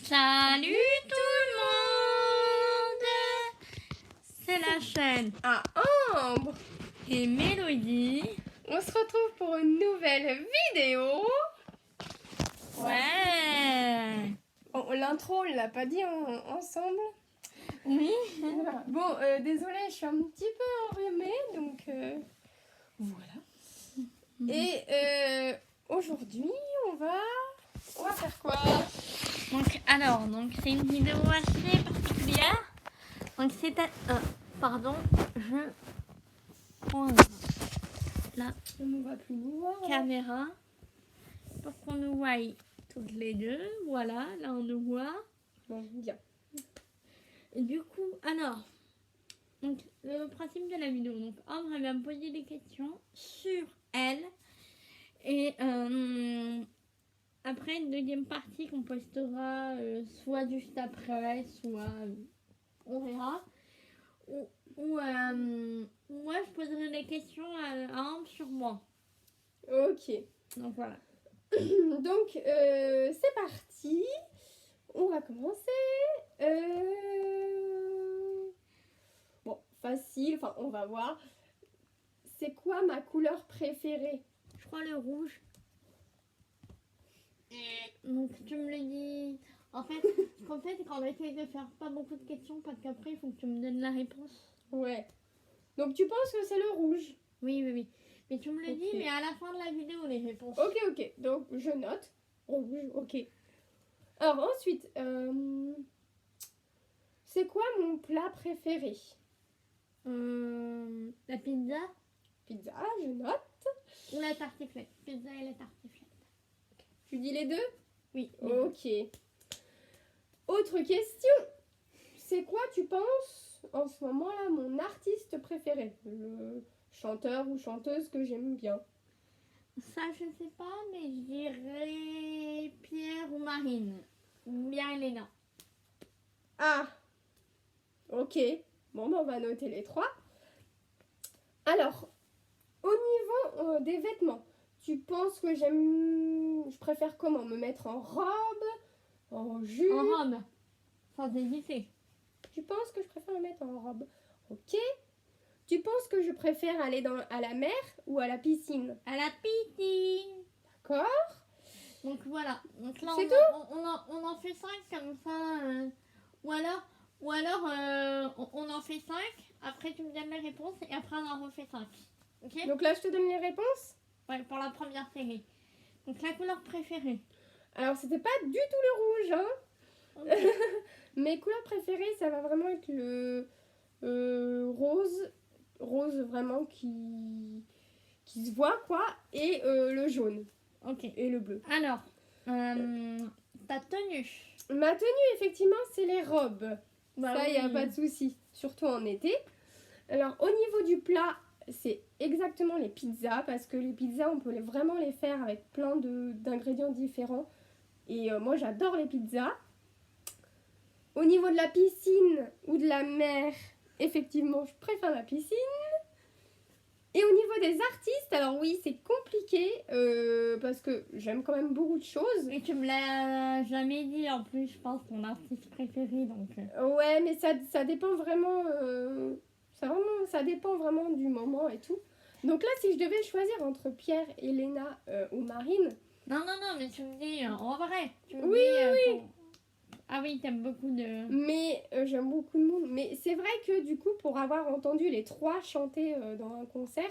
Salut tout le monde! C'est la chaîne à Ambre et Mélodie. On se retrouve pour une nouvelle vidéo. Ouais! Bon, l'intro, on l'a pas dit ensemble. Oui! Voilà. Bon, désolée, je suis un petit peu enrhumée, donc voilà. Et aujourd'hui, on va faire quoi? Donc c'est une vidéo assez particulière. Donc c'est pardon, je pose la On ne va plus nous voir. caméra pour qu'on nous voie toutes les deux. Voilà, là on nous voit. Bon, bien. Et du coup, alors, donc, le principe de la vidéo, donc Ambre elle va me poser des questions sur elle. Et après, une deuxième partie qu'on postera soit juste après, soit on verra. Ou moi, je poserai des questions à Ambre sur moi. Ok. Donc voilà. Donc, c'est parti. On va commencer. Bon, facile. Enfin, on va voir. C'est quoi ma couleur préférée? Je crois le rouge. Donc tu me le dis. En fait, quand on essaye de faire pas beaucoup de questions, parce qu'après, il faut que tu me donnes la réponse. Ouais. Donc, tu penses que c'est le rouge? Oui. Mais tu me le dis, Ok. mais à la fin de la vidéo, les réponses. Ok. Donc, je note. Rouge, ok. Alors, ensuite, c'est quoi mon plat préféré? La pizza Pizza, je note. ou la tartiflette. Pizza et la tartiflette. Tu dis les deux? Oui. Ok. Autre question. C'est quoi, tu penses, en ce moment-là, mon artiste préféré? Le chanteur ou chanteuse que j'aime bien. Ça, je sais pas, mais je dirais Pierre ou Marine. Ou bien Elena. Ah, ok. Bon, ben, on va noter les trois. Alors, au niveau des vêtements, tu penses que je préfère comment? Me mettre en robe, en jupe? En robe. Sans hésiter. Tu penses que je préfère me mettre en robe? Ok. Tu penses que je préfère aller à la mer ou à la piscine? À la piscine. D'accord. Donc voilà. Donc là, C'est on en fait 5 comme ça. Ou alors on en fait 5. Après, tu me donnes les réponses et après, on en refait 5. Ok? Donc là, je te donne les réponses. Ouais, pour la première série. Donc la couleur préférée. Alors, c'était pas du tout le rouge, hein. Okay. Mes couleurs préférées, ça va vraiment être le rose. Rose vraiment qui se voit, quoi. Et le jaune. Ok. Et le bleu. Alors, ta tenue. Ma tenue, effectivement, c'est les robes. Bah ça, il n'y a pas de souci. Surtout en été. Alors, au niveau du plat, c'est exactement les pizzas. Parce que les pizzas, on peut vraiment les faire avec plein d'ingrédients différents. Et moi, j'adore les pizzas. Au niveau de la piscine ou de la mer, effectivement, je préfère la piscine. Et au niveau des artistes, alors oui, c'est compliqué parce que j'aime quand même beaucoup de choses. Et tu me l'as jamais dit en plus, je pense, ton artiste préféré. Donc. Ouais, mais ça dépend vraiment, ça dépend vraiment du moment et tout. Donc là, si je devais choisir entre Pierre, Elena ou Marine... Non, mais tu me dis en vrai. Tu me Oui, dis, Ah oui, t'aimes beaucoup de... Mais j'aime beaucoup de monde. Mais c'est vrai que du coup, pour avoir entendu les trois chanter dans un concert,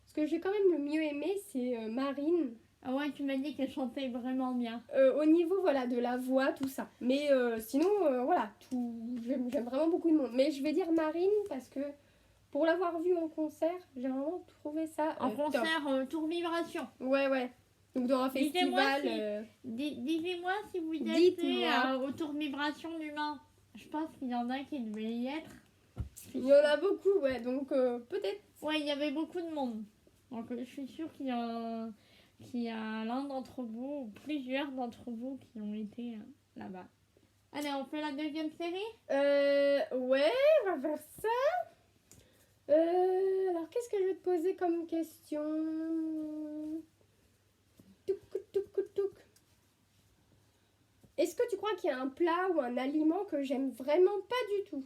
ce que j'ai quand même le mieux aimé, c'est Marine. Ah ouais, tu m'as dit qu'elle chantait vraiment bien. Au niveau voilà, de la voix, tout ça. Mais sinon, voilà, j'aime vraiment beaucoup de monde. Mais je vais dire Marine parce que pour l'avoir vue en concert, j'ai vraiment trouvé ça En concert, Tour Vibration. Ouais. Donc dans un festival... Dis-moi si vous êtes au Tour Vibration du Mans. Je pense qu'il y en a qui devaient y être. Il y en a beaucoup, ouais, donc peut-être... Ouais, il y avait beaucoup de monde. Donc je suis sûre qu'il y a l'un d'entre vous, ou plusieurs d'entre vous qui ont été là-bas. Allez, on fait la deuxième série? Ouais, on va faire ça. Alors, qu'est-ce que je vais te poser comme question? Touk. Est-ce que tu crois qu'il y a un plat ou un aliment que j'aime vraiment pas du tout?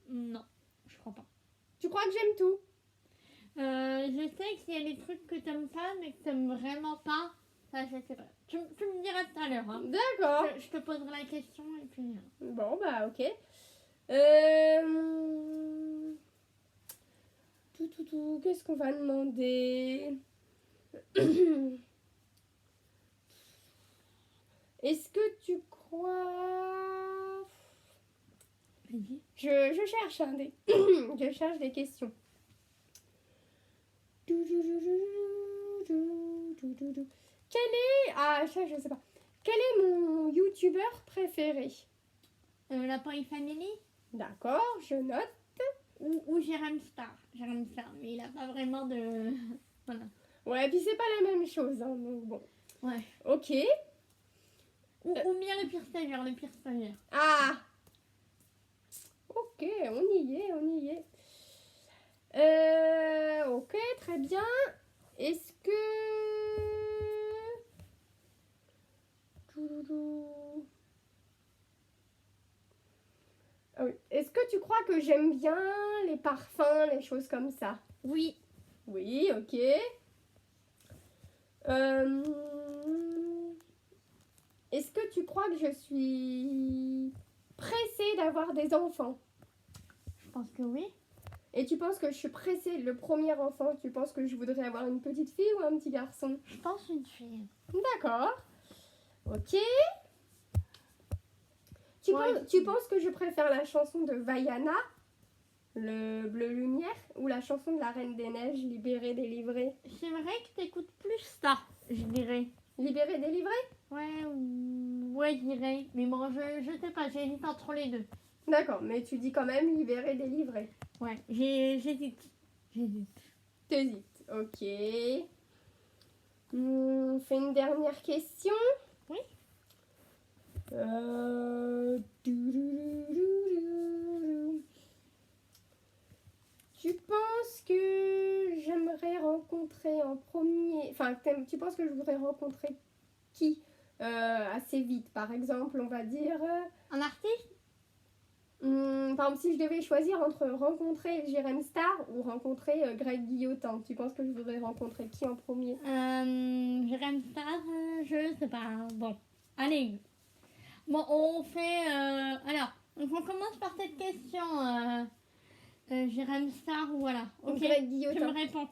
Non, je crois pas. Tu crois que j'aime tout? Je sais qu'il y a des trucs que t'aimes pas, mais que t'aimes vraiment pas. Ça, je sais pas. Tu me diras tout à l'heure. Hein. D'accord. Je te poserai la question et puis... Bon, bah, ok. Qu'est-ce qu'on va demander? Est-ce que tu crois... Vas-y. Je cherche je cherche des questions. Quel est... Ah, ça, je sais pas. Quel est mon youtubeur préféré? Lapin et Family D'accord, je note. ou Jérém Star. Jérém Star, mais il a pas vraiment de... Voilà. Ouais, puis c'est pas la même chose, hein, donc bon. Ouais. Ok. Ou bien le pire stagiaire, le pire stagiaire. Ah! Ok, on y est. Ok, très bien. Est-ce que... Ah oui. Est-ce que tu crois que j'aime bien les parfums, les choses comme ça? Oui. Oui, ok. Est-ce que tu crois que je suis pressée d'avoir des enfants? Je pense que oui. Et tu penses que je suis pressée, le premier enfant, tu penses que je voudrais avoir une petite fille ou un petit garçon? Je pense une fille. D'accord. Ok. Ouais. Tu penses que je préfère la chanson de Vaiana, le Bleu Lumière, ou la chanson de la Reine des Neiges, Libérée, délivrée? C'est vrai que t'écoutes plus ça, je dirais. Libérée, délivrée? Ouais, je dirais. Mais bon, je sais pas, j'hésite entre les deux. D'accord, mais tu dis quand même Libérée, délivrée. Ouais, j'hésite. T'hésites, ok. On fait une dernière question. Oui. Tu penses que j'aimerais rencontrer en premier... Enfin, tu penses que je voudrais rencontrer qui assez vite? Par exemple, on va dire... Un artiste? par exemple, si je devais choisir entre rencontrer Jérém Star ou rencontrer Greg Guillotin, tu penses que je voudrais rencontrer qui en premier? Jérém Star, je sais pas. Bon, allez. Bon, on fait... alors, donc on commence par cette question. Jérém Star, voilà. Ok, Greg tu Guillotin. me réponds.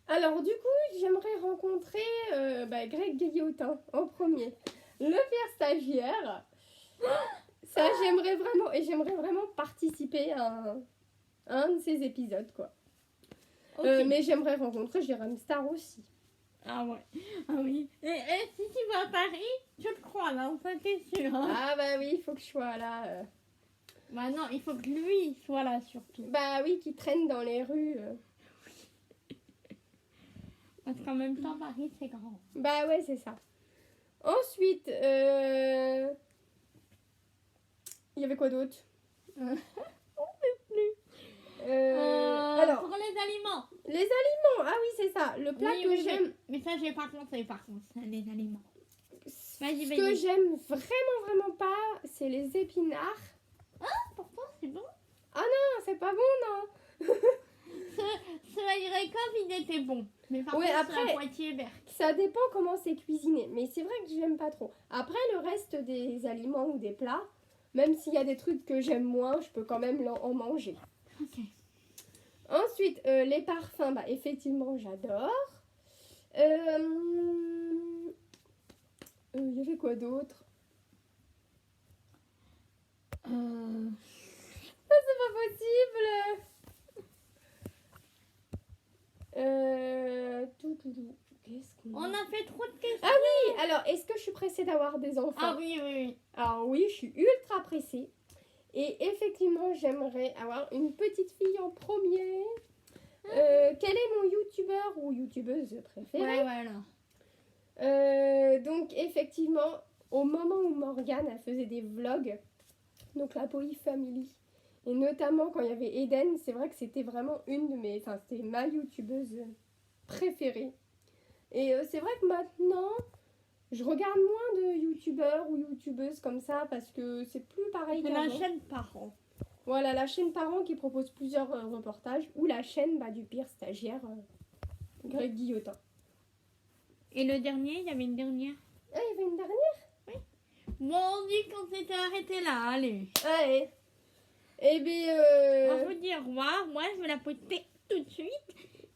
Alors du coup, j'aimerais rencontrer Greg Guillotin en premier. Le pire stagiaire. Ça, j'aimerais vraiment participer à un de ces épisodes, quoi. Ok. Mais j'aimerais rencontrer Jérém Star aussi. Ah ouais. Ah oui. Et si tu vas à Paris, je te crois là, ça c'est sûr. Hein. Ah bah oui, il faut que je sois là. Bah non, il faut que lui soit là surtout. Bah oui, qui traîne dans les rues. Parce qu'en même temps, Paris c'est grand. Bah ouais, c'est ça. Ensuite, il y avait quoi d'autre? On peut plus. Alors, pour les aliments. les aliments, ah oui, c'est ça. Le plat Oui, que oui, j'aime. Mais ça, j'ai pas compté par contre, ça, les aliments. Vas-y, Ce vas-y. que j'aime vraiment pas, c'est les épinards. Pourtant, c'est bon. Non, c'est pas bon, non. Ce agrécole, il était bon. Mais par Ouais, contre, après- c'est la Poitiers verte. Ça dépend comment c'est cuisiné, mais c'est vrai que j'aime pas trop. Après, le reste des aliments ou des plats, même s'il y a des trucs que j'aime moins, je peux quand même en manger. Ok. Ensuite, les parfums, bah effectivement, j'adore. Il y avait quoi d'autre? C'est pas possible. Qu'est-ce qu'on On a fait trop de questions. Ah oui, alors, est-ce que je suis pressée d'avoir des enfants? Ah oui, oui, oui. Alors oui, je suis ultra pressée. Et effectivement, j'aimerais avoir une petite fille en premier. Quel est mon youtubeur ou youtubeuse préférée? Ouais, voilà. Donc effectivement, au moment où Morgane elle faisait des vlogs, donc la Poly Family, et notamment quand il y avait Eden, c'est vrai que c'était vraiment c'était ma youtubeuse préférée. Et c'est vrai que maintenant, je regarde moins de youtubeurs ou youtubeuses comme ça parce que c'est plus pareil C'est la qu'avant. chaîne Parents. Voilà, la chaîne Parents qui propose plusieurs reportages ou la chaîne du pire stagiaire, Greg Guillotin. Et le dernier, il y avait une dernière. Ah, il y avait une dernière? Bon, on dit qu'on s'était arrêté là, allez. Allez. Eh bien, On vous dit au revoir. Moi, je vais la poster tout de suite.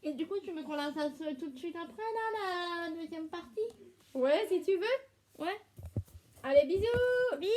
Et du coup, tu me qu'on la fasse tout de suite après, là, la deuxième partie. ouais, si tu veux. Ouais. Allez, bisous. Bisous.